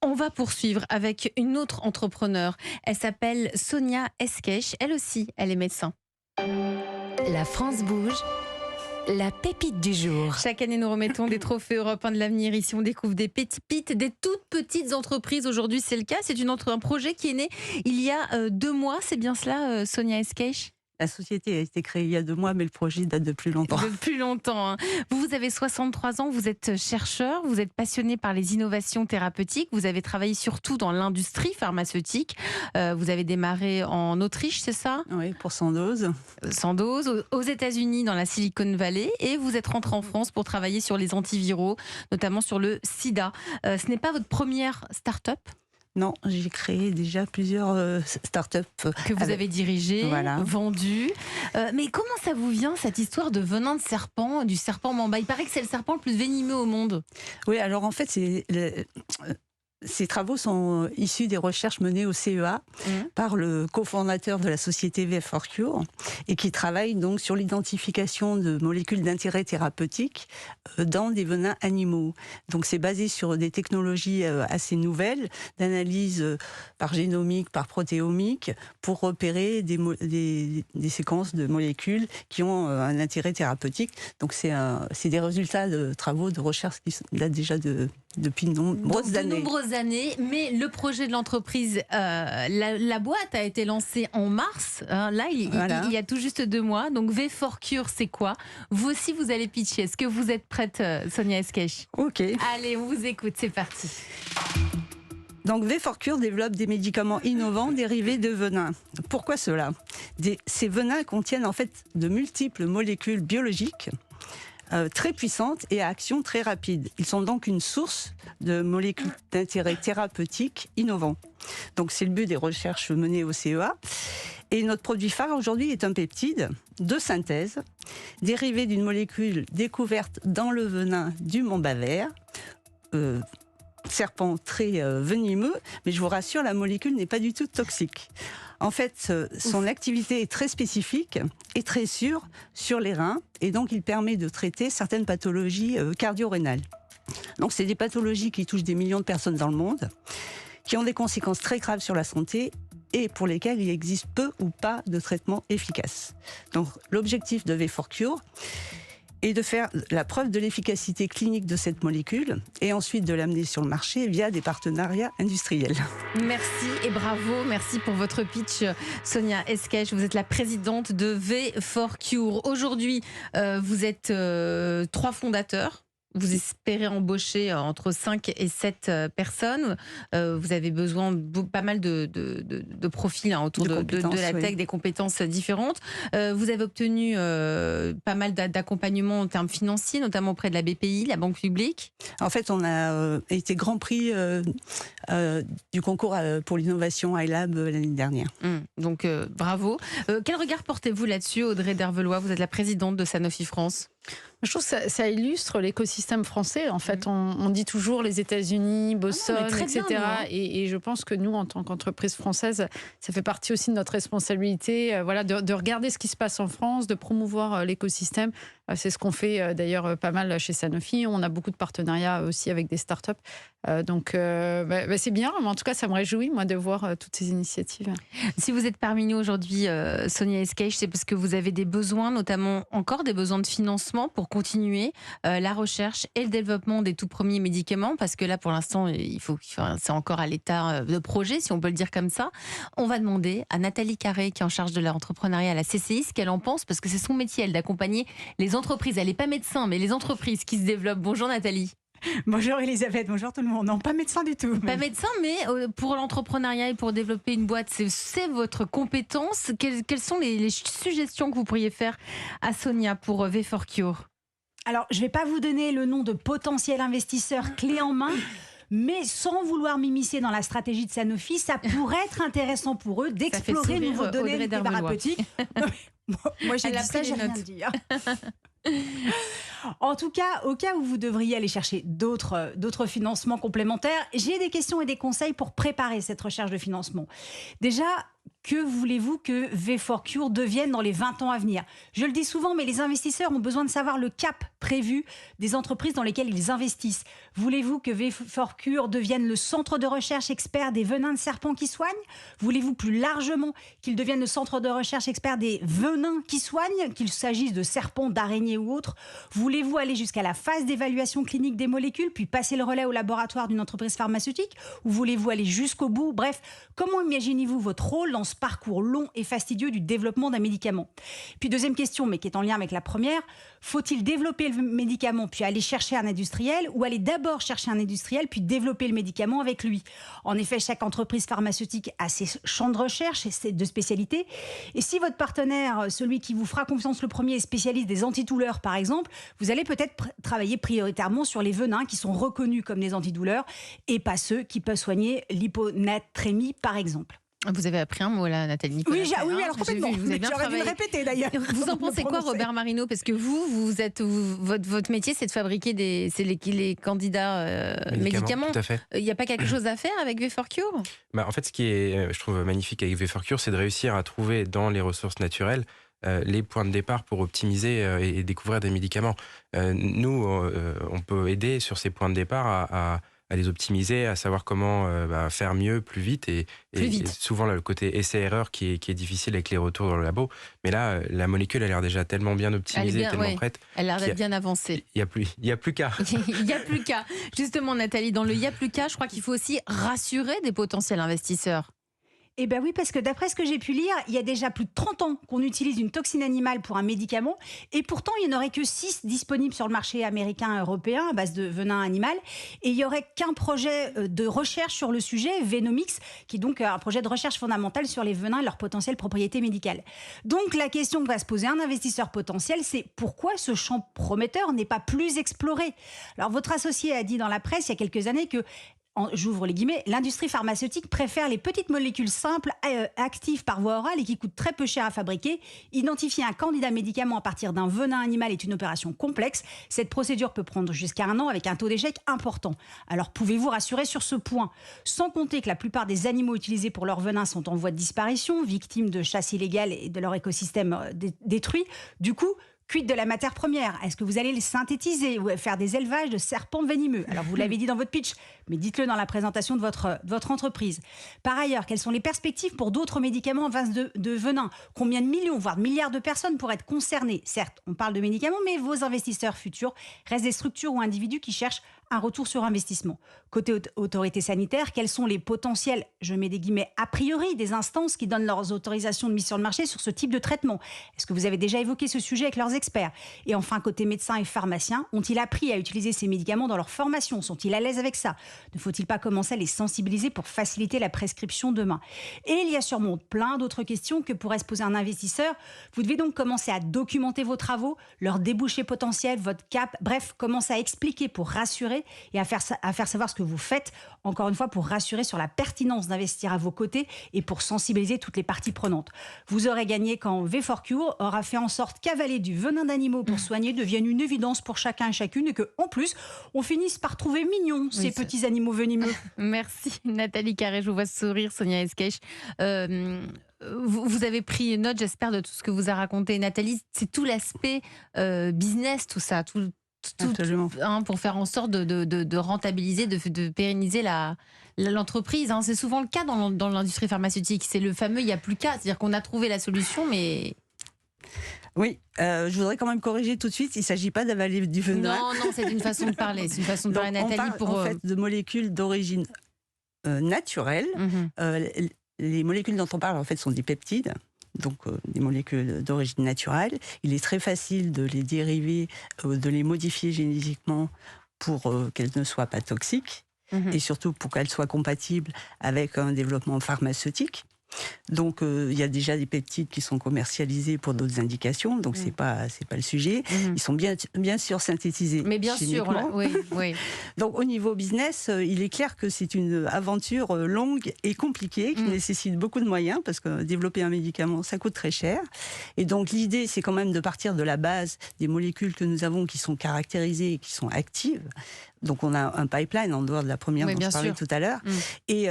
On va poursuivre avec une autre entrepreneure. Elle s'appelle Sonia Eskesh. Elle aussi, elle est médecin. La France bouge, la pépite du jour. Chaque année, nous remettons des trophées européens de l'avenir. Ici, on découvre des pépites, des toutes petites entreprises. Aujourd'hui, c'est le cas. C'est un projet qui est né il y a 2 mois. C'est bien cela, Sonia Eskesh? La société a été créée il y a 2 mois, mais le projet date de plus longtemps. De plus longtemps. Hein. Vous avez 63 ans, vous êtes chercheur, vous êtes passionné par les innovations thérapeutiques. Vous avez travaillé surtout dans l'industrie pharmaceutique. Vous avez démarré en Autriche, c'est ça? Oui, pour Sandoz. Sandoz, aux États-Unis, dans la Silicon Valley, et vous êtes rentré en France pour travailler sur les antiviraux, notamment sur le sida. Ce n'est pas votre première start-up Non, j'ai créé déjà plusieurs startups. que vous avez dirigées, Voilà. vendues. Mais comment ça vous vient, cette histoire de venin de serpent, du serpent mamba? Il paraît que c'est le serpent le plus venimeux au monde. Oui, alors en fait, ces travaux sont issus des recherches menées au CEA par le cofondateur de la société V4Cure et qui travaille donc sur l'identification de molécules d'intérêt thérapeutique dans des venins animaux. Donc c'est basé sur des technologies assez nouvelles d'analyse par génomique, par protéomique pour repérer des séquences de molécules qui ont un intérêt thérapeutique. Donc c'est des résultats de travaux de recherche qui datent déjà depuis de nombreuses années, mais le projet de l'entreprise, la boîte a été lancée en mars. Hein, là, il y a tout juste 2 mois. Donc V4Cure, c'est quoi? Vous aussi, vous allez pitcher. Est-ce que vous êtes prête, Sonia Eskesh? Ok. Allez, on vous écoute. C'est parti. Donc V4Cure développe des médicaments innovants dérivés de venins. Pourquoi cela? Ces venins contiennent en fait de multiples molécules biologiques très puissantes et à action très rapide. Ils sont donc une source de molécules d'intérêt thérapeutique innovants. Donc c'est le but des recherches menées au CEA. Et notre produit phare aujourd'hui est un peptide de synthèse dérivé d'une molécule découverte dans le venin du mamba vert, serpent très venimeux, mais je vous rassure, la molécule n'est pas du tout toxique. En fait, son activité est très spécifique et très sûre sur les reins, et donc il permet de traiter certaines pathologies cardio-rénales. Donc c'est des pathologies qui touchent des millions de personnes dans le monde, qui ont des conséquences très graves sur la santé et pour lesquelles il existe peu ou pas de traitement efficace. Donc l'objectif de V4Cure est de faire la preuve de l'efficacité clinique de cette molécule et ensuite de l'amener sur le marché via des partenariats industriels. Merci et bravo. Merci pour votre pitch, Sonia Eskesh. Vous êtes la présidente de V4Cure. Aujourd'hui, vous êtes 3 fondateurs. Vous espérez embaucher entre 5 et 7 personnes. Vous avez besoin de pas mal de profils autour de la tech, des compétences différentes. Vous avez obtenu pas mal d'accompagnement en termes financiers, notamment auprès de la BPI, la Banque publique. En fait, on a été grand prix du concours pour l'innovation iLab l'année dernière. Donc bravo. Quel regard portez-vous là-dessus, Audrey Dervelois? Vous êtes la présidente de Sanofi France. Je trouve que ça illustre l'écosystème français. En fait, on dit toujours les États-Unis, Boston, etc. Bien, et je pense que nous, en tant qu'entreprise française, ça fait partie aussi de notre responsabilité, voilà, de regarder ce qui se passe en France, de promouvoir l'écosystème. C'est ce qu'on fait d'ailleurs pas mal chez Sanofi. On a beaucoup de partenariats aussi avec des startups. Donc, c'est bien. Mais en tout cas, ça me réjouit, moi, de voir toutes ces initiatives. Si vous êtes parmi nous aujourd'hui, Sonia Eskesh, c'est parce que vous avez des besoins, notamment encore des besoins de financement pour continuer la recherche et le développement des tout premiers médicaments, parce que là, pour l'instant, c'est encore à l'état de projet, si on peut le dire comme ça. On va demander à Nathalie Carré, qui est en charge de l'entrepreneuriat à la CCI, ce qu'elle en pense, parce que c'est son métier, elle, d'accompagner les entreprises. Elle n'est pas médecin, mais les entreprises qui se développent. Bonjour Nathalie. Bonjour Elisabeth, bonjour tout le monde. Non, pas médecin du tout. Pas médecin, mais pour l'entrepreneuriat et pour développer une boîte, c'est votre compétence. Quelles sont les suggestions que vous pourriez faire à Sonia pour V4Cure? Alors, je ne vais pas vous donner le nom de potentiels investisseurs clés en main, mais sans vouloir m'immiscer dans la stratégie de Sanofi, ça pourrait être intéressant pour eux d'explorer de nouveaux domaines thérapeutiques. Moi, j'ai dit ça, j'ai rien dit. En tout cas, au cas où vous devriez aller chercher d'autres financements complémentaires, j'ai des questions et des conseils pour préparer cette recherche de financement. Déjà, que voulez-vous que V4Cure devienne dans les 20 ans à venir? Je le dis souvent, mais les investisseurs ont besoin de savoir le cap prévu des entreprises dans lesquelles ils investissent. Voulez-vous que V4Cure devienne le centre de recherche expert des venins de serpents qui soignent? Voulez-vous plus largement qu'il devienne le centre de recherche expert des venins qui soignent, qu'il s'agisse de serpents, d'araignées ou autres? Voulez-vous aller jusqu'à la phase d'évaluation clinique des molécules, puis passer le relais au laboratoire d'une entreprise pharmaceutique? Ou voulez-vous aller jusqu'au bout? Bref, comment imaginez-vous votre rôle dans ce parcours long et fastidieux du développement d'un médicament? Puis deuxième question, mais qui est en lien avec la première, faut-il développer le médicament puis aller chercher un industriel, ou aller d'abord chercher un industriel puis développer le médicament avec lui? En effet, chaque entreprise pharmaceutique a ses champs de recherche et ses de spécialités. Et si votre partenaire, celui qui vous fera confiance le premier, est spécialiste des antidouleurs par exemple, vous allez peut-être travailler prioritairement sur les venins qui sont reconnus comme des antidouleurs et pas ceux qui peuvent soigner l'hyponatrémie par exemple. Vous avez appris un mot là, Nathalie Nicolas. Oui, alors complètement. Vous avez bien J'aurais dû le répéter d'ailleurs. Vous en pensez quoi, Robert Marino? Parce que votre métier, c'est de fabriquer les candidats médicaments. Tout à fait. Il n'y a pas quelque chose à faire avec V4Cure? En fait, ce qui est, je trouve, magnifique avec V4Cure, c'est de réussir à trouver dans les ressources naturelles les points de départ pour optimiser et découvrir des médicaments. Nous, on peut aider sur ces points de départ à les optimiser, à savoir comment faire mieux, plus vite. Et souvent, le côté essai-erreur qui est difficile avec les retours dans le labo. Mais là, la molécule a l'air déjà tellement bien optimisée, tellement prête. Elle a l'air d'être bien avancée. Il n'y a plus qu'à. Il n'y a plus qu'à. Justement, Nathalie, dans le il n'y a plus qu'à, je crois qu'il faut aussi rassurer des potentiels investisseurs. Eh bien oui, parce que d'après ce que j'ai pu lire, il y a déjà plus de 30 ans qu'on utilise une toxine animale pour un médicament, et pourtant il n'y en aurait que 6 disponibles sur le marché américain et européen à base de venin animal, et il n'y aurait qu'un projet de recherche sur le sujet, Venomix, qui est donc un projet de recherche fondamentale sur les venins et leurs potentielles propriétés médicales. Donc la question que va se poser un investisseur potentiel, c'est pourquoi ce champ prometteur n'est pas plus exploré? Alors votre associé a dit dans la presse il y a quelques années que, j'ouvre les guillemets, l'industrie pharmaceutique préfère les petites molécules simples, actives par voie orale et qui coûtent très peu cher à fabriquer. Identifier un candidat médicament à partir d'un venin animal est une opération complexe. Cette procédure peut prendre jusqu'à 1 an avec un taux d'échec important. Alors pouvez-vous rassurer sur ce point? Sans compter que la plupart des animaux utilisés pour leur venin sont en voie de disparition, victimes de chasse illégale et de leur écosystème détruit. Du coup, quid de la matière première? Est-ce que vous allez les synthétiser ou faire des élevages de serpents venimeux? Alors vous l'avez dit dans votre pitch, mais dites-le dans la présentation de votre entreprise. Par ailleurs, quelles sont les perspectives pour d'autres médicaments en base de venin? Combien de millions, voire de milliards de personnes pourraient être concernées? Certes, on parle de médicaments, mais vos investisseurs futurs restent des structures ou individus qui cherchent un retour sur investissement. Côté autorité sanitaire, quels sont les potentiels, je mets des guillemets, a priori, des instances qui donnent leurs autorisations de mise sur le marché sur ce type de traitement? Est-ce que vous avez déjà évoqué ce sujet avec leurs experts? Et enfin, côté médecins et pharmaciens, ont-ils appris à utiliser ces médicaments dans leur formation? Sont-ils à l'aise avec ça? Ne faut-il pas commencer à les sensibiliser pour faciliter la prescription demain? Et il y a sûrement plein d'autres questions que pourrait se poser un investisseur. Vous devez donc commencer à documenter vos travaux, leurs débouchés potentiels, votre cap, bref, commencer à expliquer pour rassurer et à faire savoir ce que vous faites, encore une fois, pour rassurer sur la pertinence d'investir à vos côtés et pour sensibiliser toutes les parties prenantes. Vous aurez gagné quand V4Cure aura fait en sorte qu'avaler du venin d'animaux pour soigner devienne une évidence pour chacun et chacune, et qu'en plus, on finisse par trouver mignons ces petits animaux venimeux. Merci Nathalie Carré, je vous vois sourire, Sonia Esquèche. Vous avez pris note, j'espère, de tout ce que vous a raconté Nathalie. C'est tout l'aspect business, tout ça, tout pour faire en sorte de rentabiliser, de pérenniser l'entreprise. C'est souvent le cas dans l'industrie pharmaceutique. C'est le fameux il n'y a plus qu'à. C'est-à-dire qu'on a trouvé la solution, mais... Oui, je voudrais quand même corriger tout de suite. Il ne s'agit pas d'avaler du venin. Non, c'est une façon de parler. C'est une façon de parler, Nathalie. On parle en fait de molécules d'origine naturelle. Les molécules dont on parle en fait sont des peptides. Donc des molécules d'origine naturelle. Il est très facile de les dériver, de les modifier génétiquement pour qu'elles ne soient pas toxiques et surtout pour qu'elles soient compatibles avec un développement pharmaceutique. Donc il y a déjà des peptides qui sont commercialisés pour d'autres indications, donc c'est pas le sujet. Ils sont bien sûr synthétisés. Mais bien sûr, oui. Donc au niveau business, il est clair que c'est une aventure longue et compliquée qui nécessite beaucoup de moyens parce que développer un médicament, ça coûte très cher. Et donc l'idée, c'est quand même de partir de la base des molécules que nous avons qui sont caractérisées et qui sont actives. Donc on a un pipeline en dehors de la première dont je parlais tout à l'heure. Et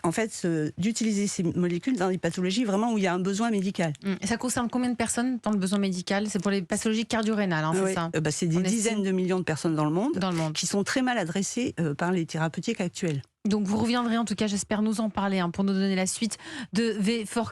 en fait, d'utiliser ces molécules dans des pathologies vraiment où il y a un besoin médical. Et ça concerne combien de personnes dans le besoin médical? C'est pour les pathologies cardio-rénales, hein, c'est ça? C'est des dizaines de millions de personnes dans le monde qui sont très mal adressées par les thérapeutiques actuelles. Donc vous reviendrez en tout cas, j'espère nous en parler pour nous donner la suite de V4